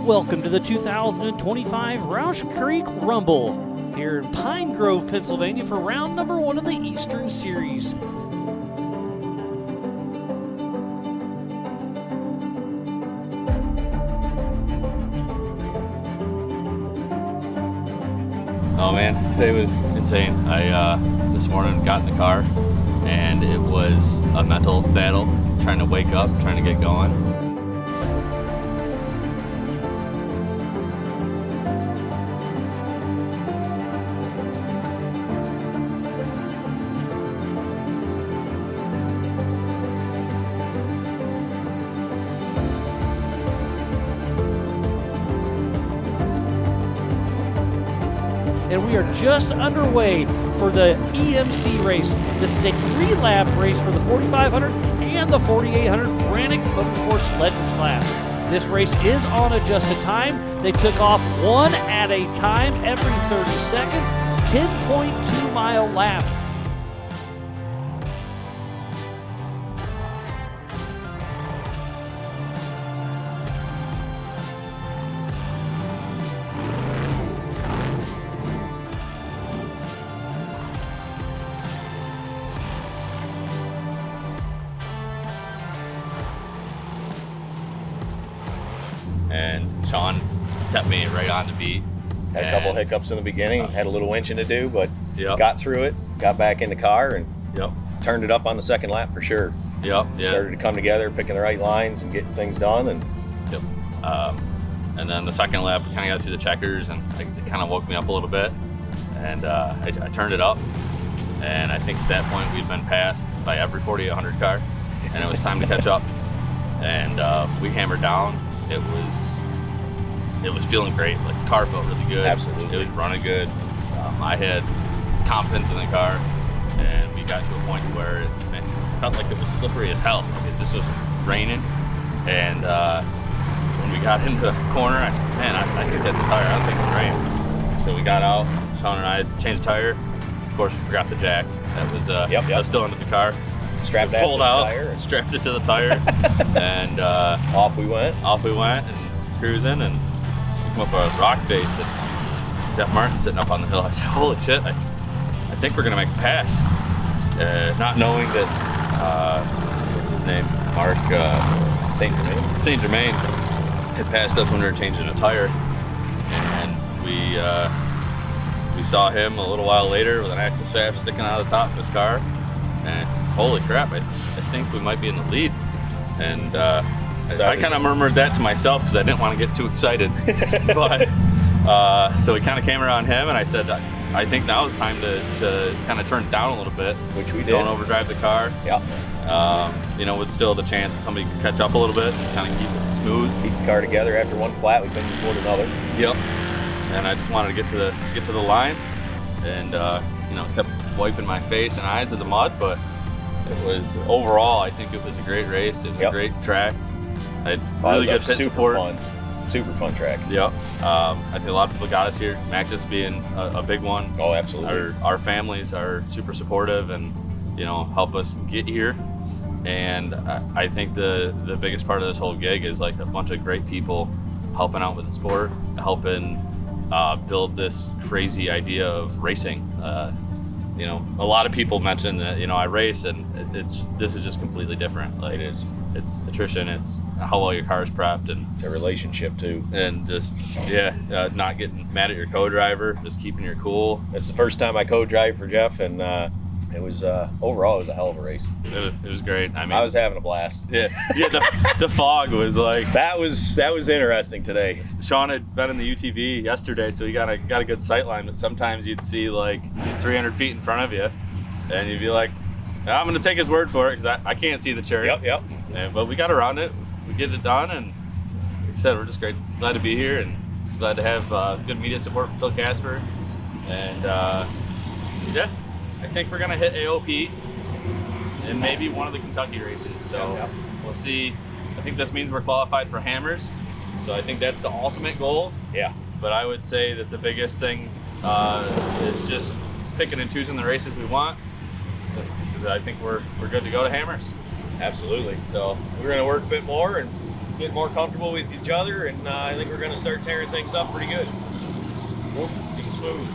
Welcome to the 2025 Rausch Creek Rumble here in Pine Grove, Pennsylvania for round number 1 of the Eastern Series. Oh man, today was insane. I this morning got in the car and it was a mental battle, trying to wake up, trying to get going. And we are just underway for the EMC race. This is a 3-lap race for the 4500 and the 4800 Brannick Motorsports Legends class. This race is on adjusted time. They took off one at a time every 30 seconds, 10.2 mile lap. And Sean kept me right on the beat. Had a couple hiccups in the beginning, had a little winching to do, but Yep. got through it, got back in the car and Yep. turned it up on the second lap for sure. Yep. Yeah. Started to come together, picking the right lines and getting things done. And Yep. And then the second lap, we kind of got through the checkers, and it kind of woke me up a little bit. And I turned it up, and I think at that point we'd been passed by every 4800 car, and it was time to catch up. And we hammered down. It was feeling great. Like the car felt really good. Absolutely. It was running good. I had confidence in the car, and we got to a point where it felt like it was slippery as hell. Like it just was raining, and when we got into the corner, I said, "Man, I think that's a tire. I don't think it's rain." So we got out. Sean and I changed the tire. Of course, we forgot the jack. That was that was still under the car. strapped that to Pulled the out, tire. And strapped it to the tire, and off we went. and cruising, and we come up a rock face, and Jeff Martin sitting up on the hill. I said, "Holy shit! I think we're gonna make a pass," not knowing that what's his name, Mark St. Germain had passed us when we were changing a tire, and we saw him a little while later with an axle shaft sticking out of the top of his car, and holy crap! I think we might be in the lead, and I kind of murmured that to myself because I didn't want to get too excited. But so we kind of came around him, and I said, I think now is time to kind of turn it down a little bit, Which we did. Don't overdrive the car. Yeah. With still the chance that somebody could catch up a little bit, just kind of keep it smooth. Keep the car together. After one flat, we couldn't afford another. Yep. And I just wanted to get to the line, and kept wiping my face and eyes in the mud, but it was overall, I think it was a great race. It was a great track. I had really good pit support. Super fun track. Yep. I think a lot of people got us here. Maxxis being a big one. Oh, absolutely. Our families are super supportive and help us get here. And I think the biggest part of this whole gig is like a bunch of great people helping out with the sport, helping build this crazy idea of racing. A lot of people mention that I race, and this is just completely different. Like It is. It's attrition. It's how well your car's prepped, and It's a relationship too. and just not getting mad at your co-driver, just keeping your cool. It's the first time I co-drive for Jeff, and it was overall it was a hell of a race. It was great. I mean, I was having a blast. yeah. The fog was like, That was interesting today. Sean had been in the UTV yesterday, so he got a good sight line, but sometimes you'd see like 300 feet in front of you, and you'd be like, I'm gonna take his word for it because I can't see the chariot. Yep. But we got around it, we get it done, and like I said, we're just glad to be here, and glad to have good media support from Phil Casper, and I think we're gonna hit AOP and maybe one of the Kentucky races. So we'll see. I think this means we're qualified for Hammers, so I think that's the ultimate goal. Yeah. But I would say that the biggest thing is just picking and choosing the races we want, because I think we're good to go to Hammers. Absolutely. So We're going to work a bit more and get more comfortable with each other, and I think we're going to start tearing things up pretty good. Be smooth.